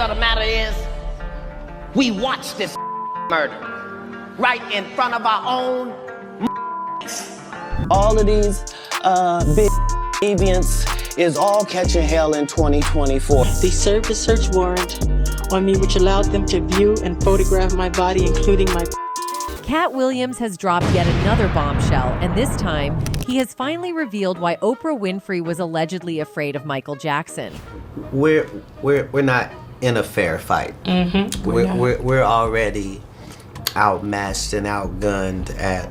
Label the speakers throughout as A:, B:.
A: of the matter is, we watched this murder right in front of our own.
B: All of these big deviants is all catching hell in 2024.
C: They served a search warrant on me, which allowed them to view and photograph my body, including my...
D: Katt Williams has dropped yet another bombshell, and this time, he has finally revealed why Oprah Winfrey was allegedly afraid of Michael Jackson.
E: We're not in a fair fight.
C: Mm-hmm.
E: We're already outmatched and outgunned at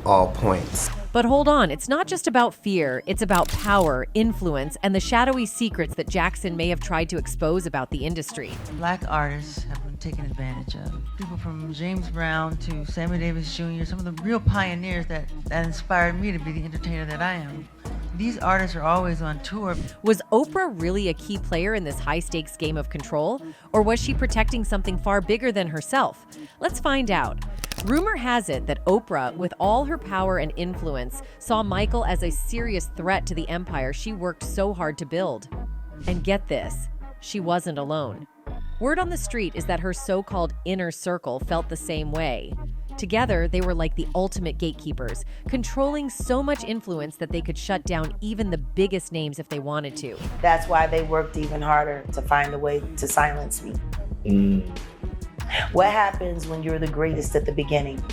E: all points.
D: But hold on, it's not just about fear, it's about power, influence, and the shadowy secrets that Jackson may have tried to expose about the industry.
F: Black artists have been taken advantage of. People from James Brown to Sammy Davis Jr., some of the real pioneers that inspired me to be the entertainer that I am. These artists are always on tour.
D: Was Oprah really a key player in this high-stakes game of control? Or was she protecting something far bigger than herself? Let's find out. Rumor has it that Oprah, with all her power and influence, saw Michael as a serious threat to the empire she worked so hard to build. And get this, she wasn't alone. Word on the street is that her so-called inner circle felt the same way. Together, they were like the ultimate gatekeepers, controlling so much influence that they could shut down even the biggest names if they wanted to.
G: That's why they worked even harder to find a way to silence me. What happens when you're the greatest at the beginning?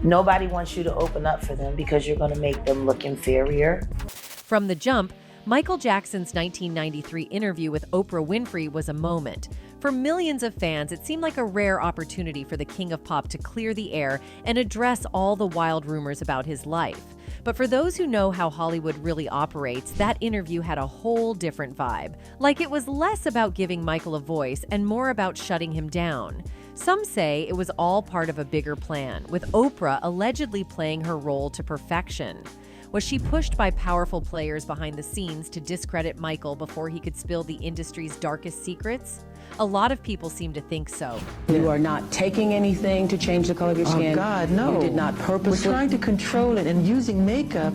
G: Nobody wants you to open up for them because you're going to make them look inferior.
D: From the jump, Michael Jackson's 1993 interview with Oprah Winfrey was a moment. For millions of fans, it seemed like a rare opportunity for the king of pop to clear the air and address all the wild rumors about his life. But for those who know how Hollywood really operates, that interview had a whole different vibe. Like it was less about giving Michael a voice and more about shutting him down. Some say it was all part of a bigger plan, with Oprah allegedly playing her role to perfection. Was she pushed by powerful players behind the scenes to discredit Michael before he could spill the industry's darkest secrets? A lot of people seem to think so.
H: You are not taking anything to change the color of your skin.
F: Oh God, no.
H: You did not purposely.
F: We're trying to control it, and using makeup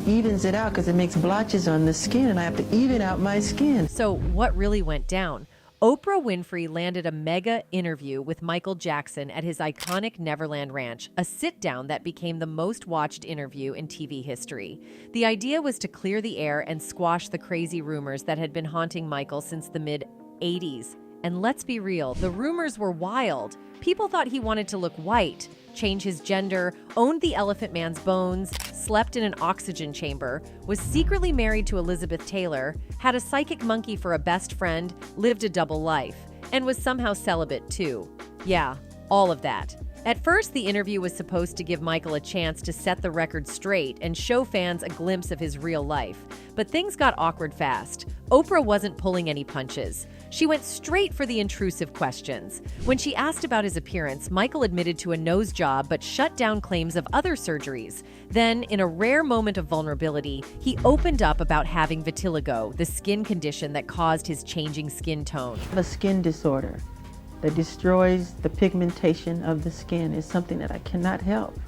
F: evens it out because it makes blotches on the skin, and I have to even out my skin.
D: So what really went down? Oprah Winfrey landed a mega interview with Michael Jackson at his iconic Neverland Ranch, a sit-down that became the most watched interview in TV history. The idea was to clear the air and squash the crazy rumors that had been haunting Michael since the mid-'80s. And let's be real, the rumors were wild. People thought he wanted to look white, change his gender, owned the Elephant Man's bones, slept in an oxygen chamber, was secretly married to Elizabeth Taylor, had a psychic monkey for a best friend, lived a double life, and was somehow celibate too. Yeah, all of that. At first, the interview was supposed to give Michael a chance to set the record straight and show fans a glimpse of his real life. But things got awkward fast. Oprah wasn't pulling any punches. She went straight for the intrusive questions. When she asked about his appearance, Michael admitted to a nose job but shut down claims of other surgeries. Then, in a rare moment of vulnerability, he opened up about having vitiligo, the skin condition that caused his changing skin tone.
F: I have a skin disorder that destroys the pigmentation of the skin. Is something that I cannot help,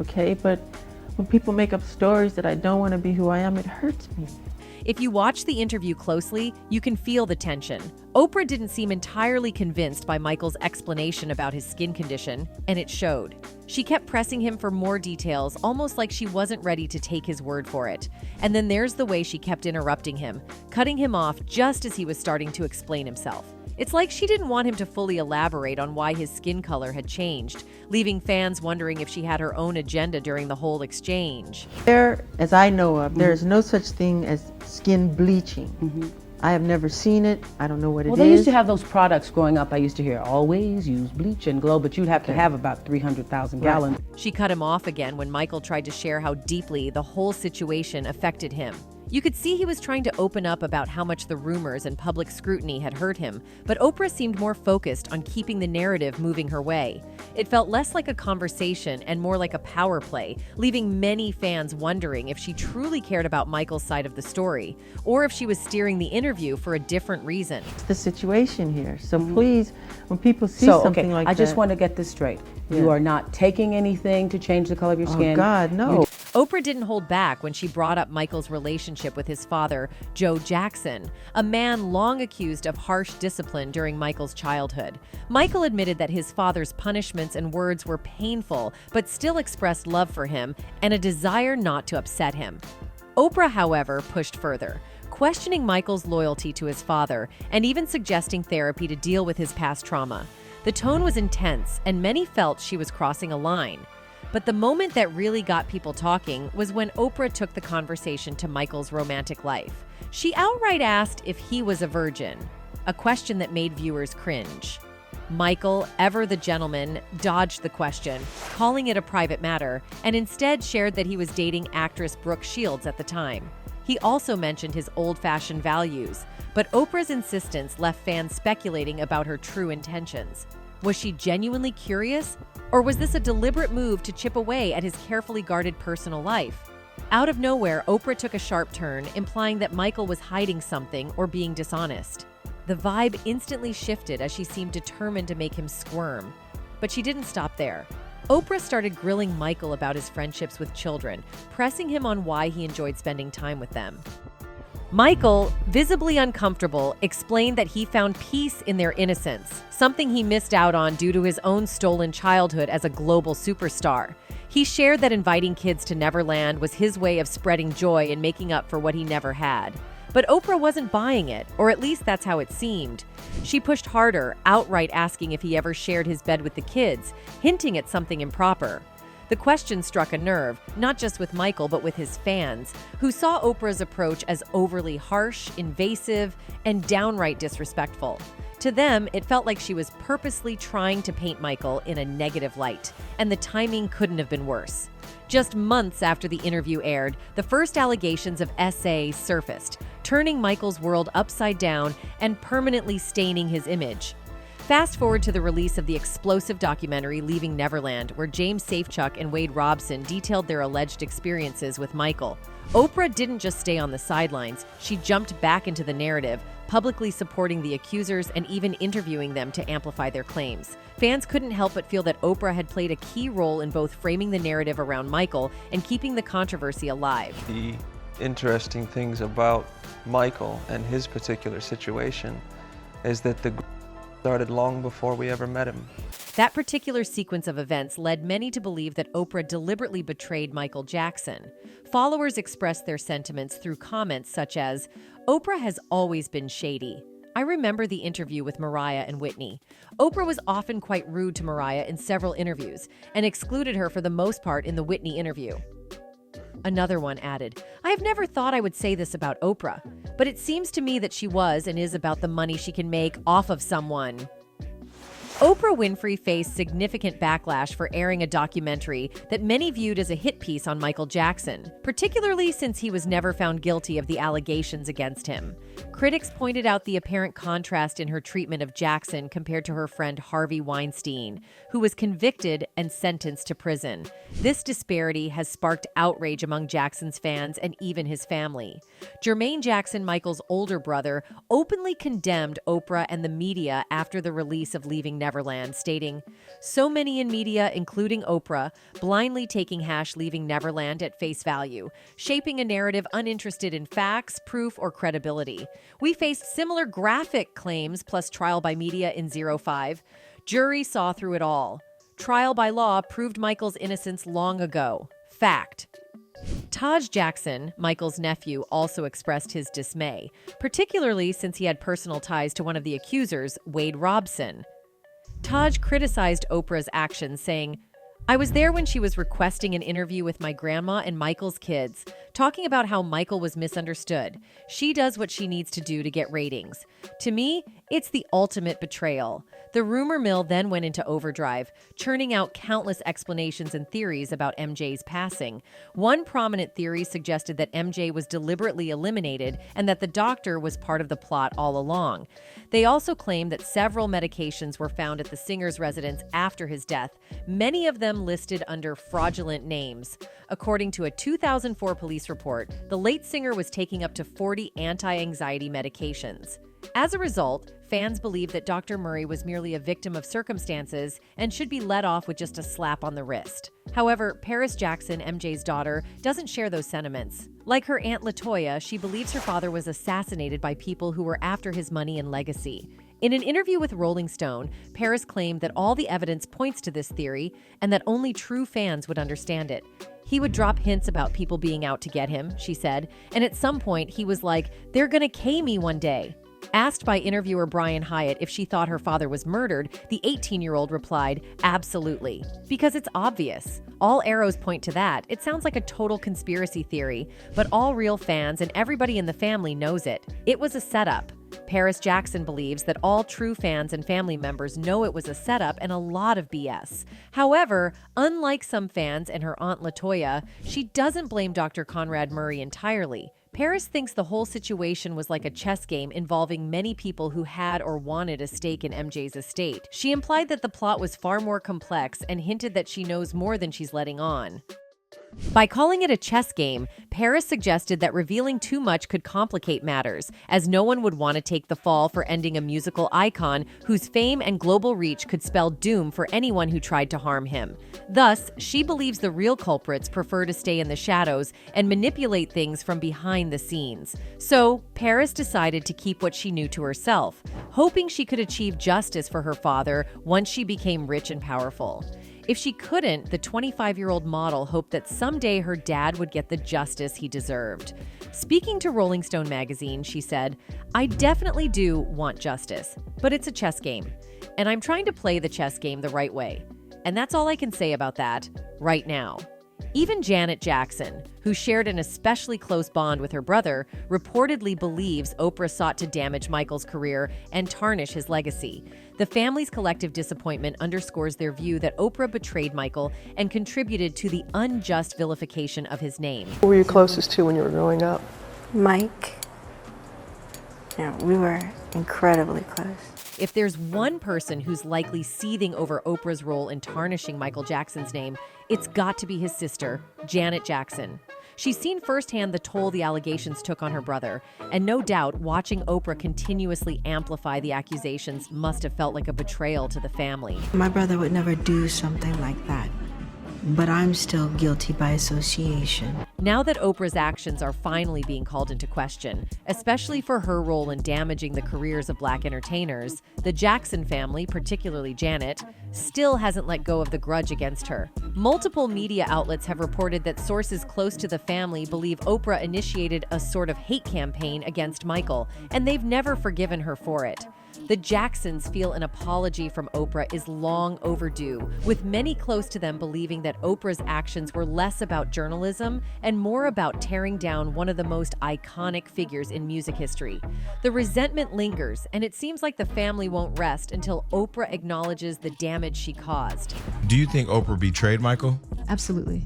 F: okay? But when people make up stories that I don't want to be who I am, it hurts me.
D: If you watch the interview closely, you can feel the tension. Oprah didn't seem entirely convinced by Michael's explanation about his skin condition, and it showed. She kept pressing him for more details, almost like she wasn't ready to take his word for it. And then there's the way she kept interrupting him, cutting him off just as he was starting to explain himself. It's like she didn't want him to fully elaborate on why his skin color had changed, leaving fans wondering if she had her own agenda during the whole exchange.
F: There, as I know of, there is no such thing as skin bleaching. I have never seen it. I don't know what it is.
H: Well, they used to have those products growing up. I used to hear, always use bleach and glow, but you'd have to have about 300,000 gallons.
D: She cut him off again when Michael tried to share how deeply the whole situation affected him. You could see he was trying to open up about how much the rumors and public scrutiny had hurt him, but Oprah seemed more focused on keeping the narrative moving her way. It felt less like a conversation and more like a power play, leaving many fans wondering if she truly cared about Michael's side of the story, or if she was steering the interview for a different reason.
F: It's the situation here. So please, when people see something like that...
H: I just want to get this straight.
F: Yeah.
H: You are not taking anything to change the color of your skin.
F: Oh God, no.
D: Oprah didn't hold back when she brought up Michael's relationship with his father, Joe Jackson, a man long accused of harsh discipline during Michael's childhood. Michael admitted that his father's punishments and words were painful, but still expressed love for him and a desire not to upset him. Oprah, however, pushed further, questioning Michael's loyalty to his father and even suggesting therapy to deal with his past trauma. The tone was intense, and many felt she was crossing a line. But the moment that really got people talking was when Oprah took the conversation to Michael's romantic life. She outright asked if he was a virgin, a question that made viewers cringe. Michael, ever the gentleman, dodged the question, calling it a private matter, and instead shared that he was dating actress Brooke Shields at the time. He also mentioned his old-fashioned values, but Oprah's insistence left fans speculating about her true intentions. Was she genuinely curious? Or was this a deliberate move to chip away at his carefully guarded personal life? Out of nowhere, Oprah took a sharp turn, implying that Michael was hiding something or being dishonest. The vibe instantly shifted as she seemed determined to make him squirm. But she didn't stop there. Oprah started grilling Michael about his friendships with children, pressing him on why he enjoyed spending time with them. Michael, visibly uncomfortable, explained that he found peace in their innocence, something he missed out on due to his own stolen childhood as a global superstar. He shared that inviting kids to Neverland was his way of spreading joy and making up for what he never had. But Oprah wasn't buying it, or at least that's how it seemed. She pushed harder, outright asking if he ever shared his bed with the kids, hinting at something improper. The question struck a nerve, not just with Michael, but with his fans, who saw Oprah's approach as overly harsh, invasive, and downright disrespectful. To them, it felt like she was purposely trying to paint Michael in a negative light, and the timing couldn't have been worse. Just months after the interview aired, the first allegations of SA surfaced, turning Michael's world upside down and permanently staining his image. Fast forward to the release of the explosive documentary Leaving Neverland, where James Safechuck and Wade Robson detailed their alleged experiences with Michael. Oprah didn't just stay on the sidelines, she jumped back into the narrative, publicly supporting the accusers and even interviewing them to amplify their claims. Fans couldn't help but feel that Oprah had played a key role in both framing the narrative around Michael and keeping the controversy alive.
I: The interesting things about Michael and his particular situation is that the started long before we ever met him.
D: That particular sequence of events led many to believe that Oprah deliberately betrayed Michael Jackson. Followers expressed their sentiments through comments such as, "Oprah has always been shady. I remember the interview with Mariah and Whitney. Oprah was often quite rude to Mariah in several interviews and excluded her for the most part in the Whitney interview." Another one added, "I have never thought I would say this about Oprah, but it seems to me that she was and is about the money she can make off of someone." Oprah Winfrey faced significant backlash for airing a documentary that many viewed as a hit piece on Michael Jackson, particularly since he was never found guilty of the allegations against him. Critics pointed out the apparent contrast in her treatment of Jackson compared to her friend Harvey Weinstein, who was convicted and sentenced to prison. This disparity has sparked outrage among Jackson's fans and even his family. Jermaine Jackson, Michael's older brother, openly condemned Oprah and the media after the release of Leaving Neverland, stating, "So many in media, including Oprah, blindly taking #Leaving Neverland at face value, shaping a narrative uninterested in facts, proof, or credibility. We faced similar graphic claims plus trial by media in 05. Jury saw through it all. Trial by law proved Michael's innocence long ago. Fact." Taj Jackson, Michael's nephew, also expressed his dismay, particularly since he had personal ties to one of the accusers, Wade Robson. Taj criticized Oprah's actions, saying, "I was there when she was requesting an interview with my grandma and Michael's kids, talking about how Michael was misunderstood. She does what she needs to do to get ratings. To me, it's the ultimate betrayal." The rumor mill then went into overdrive, churning out countless explanations and theories about MJ's passing. One prominent theory suggested that MJ was deliberately eliminated and that the doctor was part of the plot all along. They also claimed that several medications were found at the singer's residence after his death, many of them listed under fraudulent names. According to a 2004 police report, the late singer was taking up to 40 anti-anxiety medications. As a result, fans believe that Dr. Murray was merely a victim of circumstances and should be let off with just a slap on the wrist. However, Paris Jackson, MJ's daughter, doesn't share those sentiments. Like her aunt LaToya, she believes her father was assassinated by people who were after his money and legacy. In an interview with Rolling Stone, Paris claimed that all the evidence points to this theory and that only true fans would understand it. He would drop hints about people being out to get him, she said, and at some point he was like, "They're gonna K me one day." Asked by interviewer Brian Hyatt if she thought her father was murdered, the 18-year-old replied, "Absolutely. Because it's obvious. All arrows point to that. It sounds like a total conspiracy theory, but all real fans and everybody in the family knows it. It was a setup." Paris Jackson believes that all true fans and family members know it was a setup and a lot of BS. However, unlike some fans and her aunt LaToya, she doesn't blame Dr. Conrad Murray entirely. Paris thinks the whole situation was like a chess game involving many people who had or wanted a stake in MJ's estate. She implied that the plot was far more complex and hinted that she knows more than she's letting on. By calling it a chess game, Paris suggested that revealing too much could complicate matters, as no one would want to take the fall for ending a musical icon whose fame and global reach could spell doom for anyone who tried to harm him. Thus, she believes the real culprits prefer to stay in the shadows and manipulate things from behind the scenes. So, Paris decided to keep what she knew to herself, hoping she could achieve justice for her father once she became rich and powerful. If she couldn't, the 25-year-old model hoped that someday her dad would get the justice he deserved. Speaking to Rolling Stone magazine, she said, "I definitely do want justice, but it's a chess game, and I'm trying to play the chess game the right way. And that's all I can say about that right now." Even Janet Jackson, who shared an especially close bond with her brother, reportedly believes Oprah sought to damage Michael's career and tarnish his legacy. The family's collective disappointment underscores their view that Oprah betrayed Michael and contributed to the unjust vilification of his name.
J: Who were you closest to when you were growing up?
K: Mike. Yeah, we were incredibly close.
D: If there's one person who's likely seething over Oprah's role in tarnishing Michael Jackson's name, it's got to be his sister, Janet Jackson. She's seen firsthand the toll the allegations took on her brother, and no doubt watching Oprah continuously amplify the accusations must have felt like a betrayal to the family.
K: My brother would never do something like that, but I'm still guilty by association.
D: Now that Oprah's actions are finally being called into question, especially for her role in damaging the careers of Black entertainers, the Jackson family, particularly Janet, still hasn't let go of the grudge against her. Multiple media outlets have reported that sources close to the family believe Oprah initiated a sort of hate campaign against Michael, and they've never forgiven her for it. The Jacksons feel an apology from Oprah is long overdue, with many close to them believing that Oprah's actions were less about journalism and more about tearing down one of the most iconic figures in music history. The resentment lingers, and it seems like the family won't rest until Oprah acknowledges the damage she caused.
L: Do you think Oprah betrayed Michael?
M: Absolutely.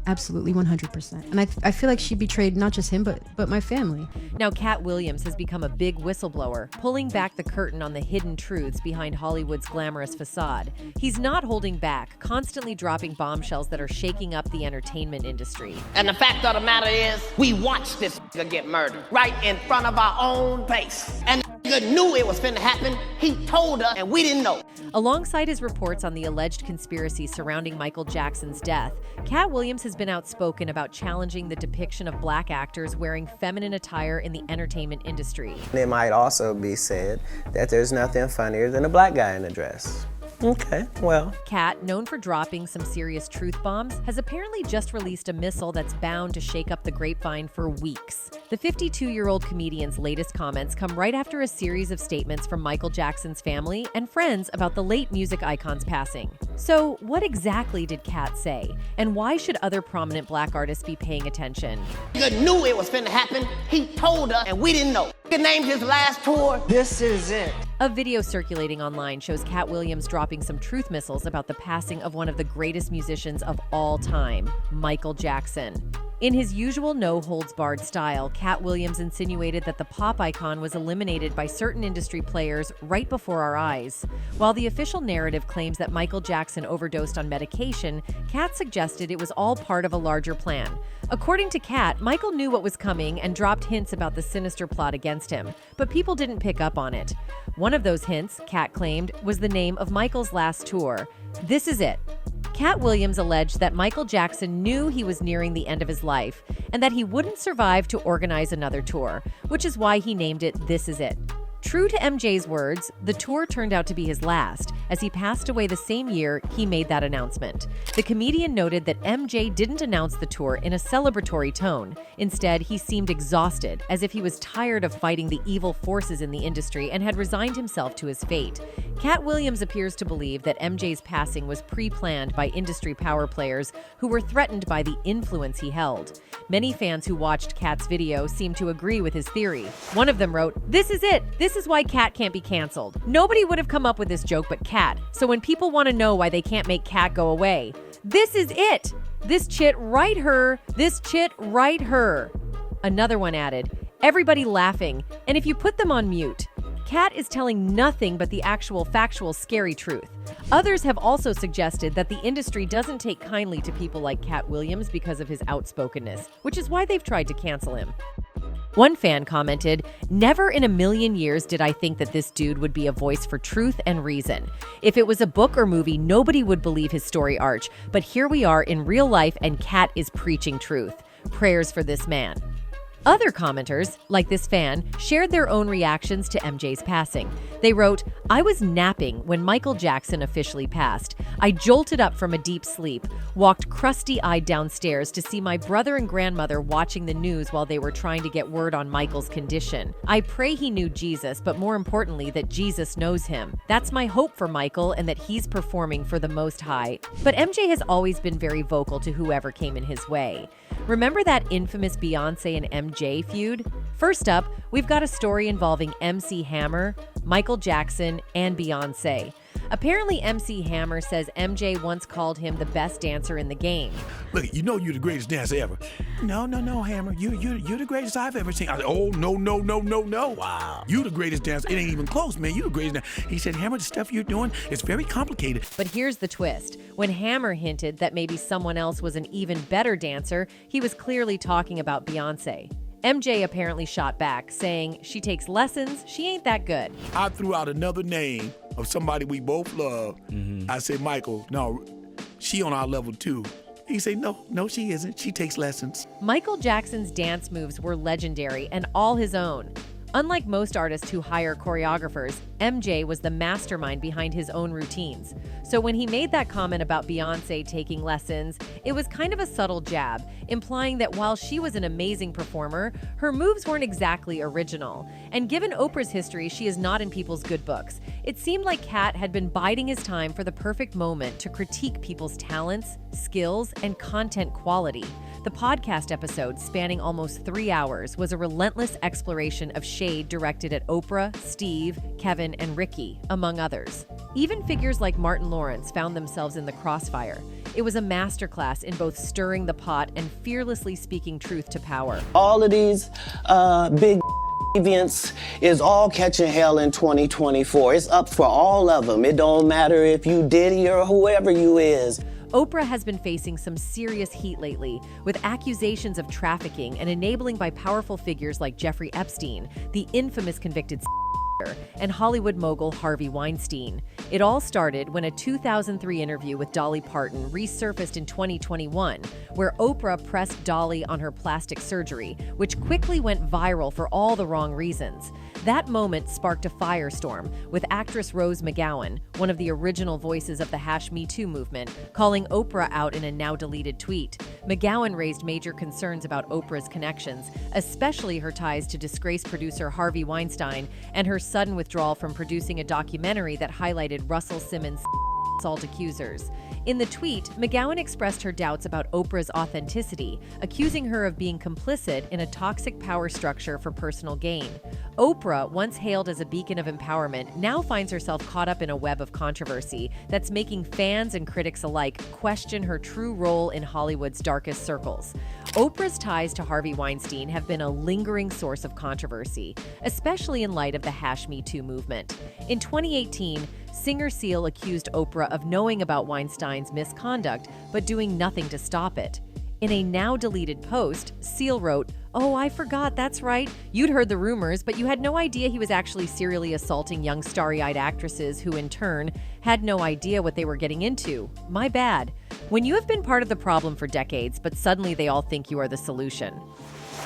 M: Absolutely, 100%. And I feel like she betrayed not just him, but my family.
D: Now, Katt Williams has become a big whistleblower, pulling back the curtain on the hidden truths behind Hollywood's glamorous facade. He's not holding back, constantly dropping bombshells that are shaking up the entertainment industry.
A: And the fact of the matter is, we watched this nigga get murdered right in front of our own face. And the nigga knew it was finna happen. He told us, and we didn't know.
D: Alongside his reports on the alleged conspiracy surrounding Michael Jackson's death, Katt Williams has been outspoken about challenging the depiction of Black actors wearing feminine attire in the entertainment industry.
B: It might also be said that there's nothing funnier than a Black guy in a dress. Okay, well.
D: Katt, known for dropping some serious truth bombs, has apparently just released a missile that's bound to shake up the grapevine for weeks. The 52-year-old comedian's latest comments come right after a series of statements from Michael Jackson's family and friends about the late music icon's passing. So, what exactly did Katt say? And why should other prominent Black artists be paying attention?
A: Nigga knew it was finna happen. He told us, and we didn't know. He named his last tour, "This Is It."
D: A video circulating online shows Katt Williams dropping some truth missiles about the passing of one of the greatest musicians of all time, Michael Jackson. In his usual no-holds-barred style, Katt Williams insinuated that the pop icon was eliminated by certain industry players right before our eyes. While the official narrative claims that Michael Jackson overdosed on medication, Katt suggested it was all part of a larger plan. According to Katt, Michael knew what was coming and dropped hints about the sinister plot against him, but people didn't pick up on it. One of those hints, Katt claimed, was the name of Michael's last tour. This Is It. Katt Williams alleged that Michael Jackson knew he was nearing the end of his life and that he wouldn't survive to organize another tour, which is why he named it This Is It. True to MJ's words, the tour turned out to be his last, as he passed away the same year he made that announcement. The comedian noted that MJ didn't announce the tour in a celebratory tone. Instead, he seemed exhausted, as if he was tired of fighting the evil forces in the industry and had resigned himself to his fate. Katt Williams appears to believe that MJ's passing was pre-planned by industry power players who were threatened by the influence he held. Many fans who watched Katt's video seem to agree with his theory. One of them wrote, "This is it! This is why Katt can't be canceled. Nobody would have come up with this joke but Katt, so when people want to know why they can't make Katt go away, this is it! This chit right her! This chit right her!" Another one added, "Everybody laughing, and if you put them on mute." Katt is telling nothing but the actual factual scary truth. Others have also suggested that the industry doesn't take kindly to people like Katt Williams because of his outspokenness, which is why they've tried to cancel him. One fan commented, "Never in a million years did I think that this dude would be a voice for truth and reason. If it was a book or movie, nobody would believe his story arc, but here we are in real life and Katt is preaching truth. Prayers for this man." Other commenters, like this fan, shared their own reactions to MJ's passing. They wrote, "I was napping when Michael Jackson officially passed. I jolted up from a deep sleep, walked crusty-eyed downstairs to see my brother and grandmother watching the news while they were trying to get word on Michael's condition. I pray he knew Jesus, but more importantly, that Jesus knows him. That's my hope for Michael and that he's performing for the Most High." But MJ has always been very vocal to whoever came in his way. Remember that infamous Beyoncé and MJ feud? First up, we've got a story involving MC Hammer, Michael Jackson, and Beyoncé. Apparently, MC Hammer says MJ once called him the best dancer in the game.
N: "Look, you know you're the greatest dancer ever." No, Hammer. You're the greatest I've ever seen." I said, "Oh, no. Wow. You the greatest dancer. It ain't even close, man. You the greatest dancer." He said, "Hammer, the stuff you're doing is very complicated."
D: But here's the twist. When Hammer hinted that maybe someone else was an even better dancer, he was clearly talking about Beyoncé. MJ apparently shot back, saying, "She takes lessons, she ain't that good."
N: I threw out another name of somebody we both love. I said, "Michael, no, she on our level too." He said, no, she isn't. She takes lessons."
D: Michael Jackson's dance moves were legendary and all his own. Unlike most artists who hire choreographers, MJ was the mastermind behind his own routines. So when he made that comment about Beyoncé taking lessons, it was kind of a subtle jab, implying that while she was an amazing performer, her moves weren't exactly original. And given Oprah's history, she is not in people's good books. It seemed like Katt had been biding his time for the perfect moment to critique people's talents, skills, and content quality. The podcast episode, spanning almost 3 hours, was a relentless exploration of shade directed at Oprah, Steve, Kevin, and Ricky, among others. Even figures like Martin Lawrence found themselves in the crossfire. It was a masterclass in both stirring the pot and fearlessly speaking truth to power.
B: All of these big events is all catching hell in 2024. It's up for all of them. It don't matter if you Diddy or whoever you is.
D: Oprah has been facing some serious heat lately, with accusations of trafficking and enabling by powerful figures like Jeffrey Epstein, the infamous convicted and Hollywood mogul Harvey Weinstein. It all started when a 2003 interview with Dolly Parton resurfaced in 2021, where Oprah pressed Dolly on her plastic surgery, which quickly went viral for all the wrong reasons. That moment sparked a firestorm, with actress Rose McGowan, one of the original voices of the #MeToo movement, calling Oprah out in a now-deleted tweet. McGowan raised major concerns about Oprah's connections, especially her ties to disgraced producer Harvey Weinstein and her sudden withdrawal from producing a documentary that highlighted Russell Simmons' assault accusers. In the tweet, McGowan expressed her doubts about Oprah's authenticity, accusing her of being complicit in a toxic power structure for personal gain. Oprah, once hailed as a beacon of empowerment, now finds herself caught up in a web of controversy that's making fans and critics alike question her true role in Hollywood's darkest circles. Oprah's ties to Harvey Weinstein have been a lingering source of controversy, especially in light of the #MeToo movement. In 2018, singer Seal accused Oprah of knowing about Weinstein's misconduct, but doing nothing to stop it. In a now-deleted post, Seal wrote, "Oh, I forgot, that's right. You'd heard the rumors, but you had no idea he was actually serially assaulting young starry-eyed actresses who, in turn, had no idea what they were getting into. My bad." When you have been part of the problem for decades, but suddenly they all think you are the solution.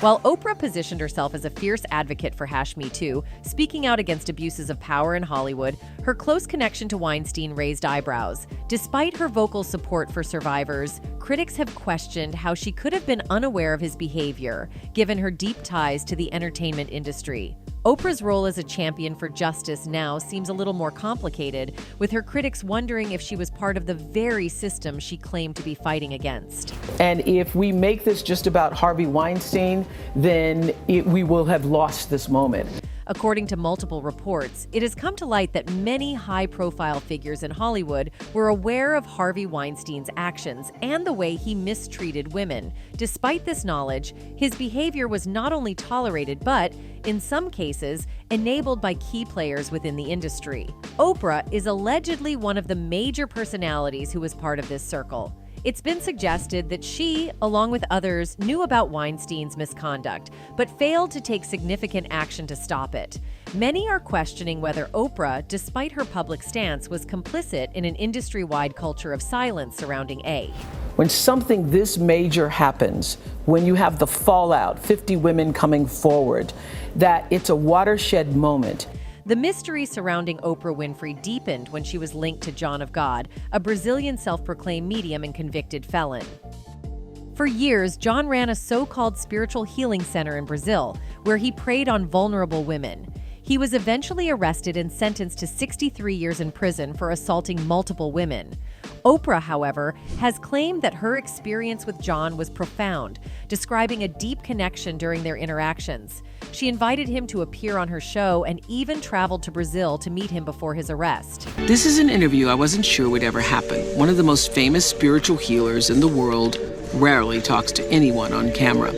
D: While Oprah positioned herself as a fierce advocate for #MeToo, speaking out against abuses of power in Hollywood, her close connection to Weinstein raised eyebrows. Despite her vocal support for survivors, critics have questioned how she could have been unaware of his behavior, given her deep ties to the entertainment industry. Oprah's role as a champion for justice now seems a little more complicated, with her critics wondering if she was part of the very system she claimed to be fighting against.
O: And if we make this just about Harvey Weinstein, then we will have lost this moment.
D: According to multiple reports, it has come to light that many high-profile figures in Hollywood were aware of Harvey Weinstein's actions and the way he mistreated women. Despite this knowledge, his behavior was not only tolerated but, in some cases, enabled by key players within the industry. Oprah is allegedly one of the major personalities who was part of this circle. It's been suggested that she, along with others, knew about Weinstein's misconduct, but failed to take significant action to stop it. Many are questioning whether Oprah, despite her public stance, was complicit in an industry-wide culture of silence surrounding A.
O: When something this major happens, when you have the fallout, 50 women coming forward, that it's a watershed moment.
D: The mystery surrounding Oprah Winfrey deepened when she was linked to John of God, a Brazilian self-proclaimed medium and convicted felon. For years, John ran a so-called spiritual healing center in Brazil, where he preyed on vulnerable women. He was eventually arrested and sentenced to 63 years in prison for assaulting multiple women. Oprah, however, has claimed that her experience with John was profound, describing a deep connection during their interactions. She invited him to appear on her show and even traveled to Brazil to meet him before his arrest.
P: This is an interview I wasn't sure would ever happen. One of the most famous spiritual healers in the world rarely talks to anyone on camera.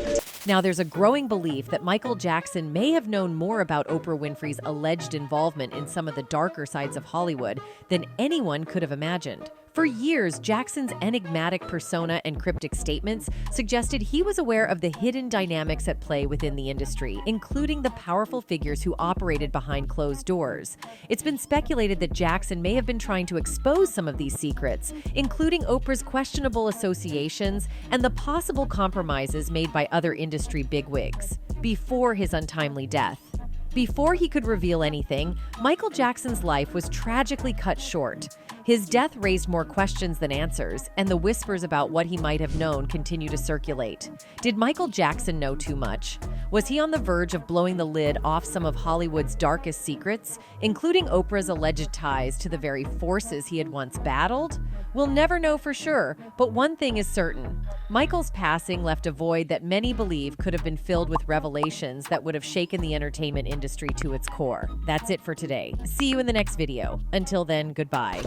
D: Now, there's a growing belief that Michael Jackson may have known more about Oprah Winfrey's alleged involvement in some of the darker sides of Hollywood than anyone could have imagined. For years, Jackson's enigmatic persona and cryptic statements suggested he was aware of the hidden dynamics at play within the industry, including the powerful figures who operated behind closed doors. It's been speculated that Jackson may have been trying to expose some of these secrets, including Oprah's questionable associations and the possible compromises made by other industry bigwigs, before his untimely death. Before he could reveal anything, Michael Jackson's life was tragically cut short. His death raised more questions than answers, and the whispers about what he might have known continue to circulate. Did Michael Jackson know too much? Was he on the verge of blowing the lid off some of Hollywood's darkest secrets, including Oprah's alleged ties to the very forces he had once battled? We'll never know for sure, but one thing is certain. Michael's passing left a void that many believe could have been filled with revelations that would have shaken the entertainment industry to its core. That's it for today. See you in the next video. Until then, goodbye.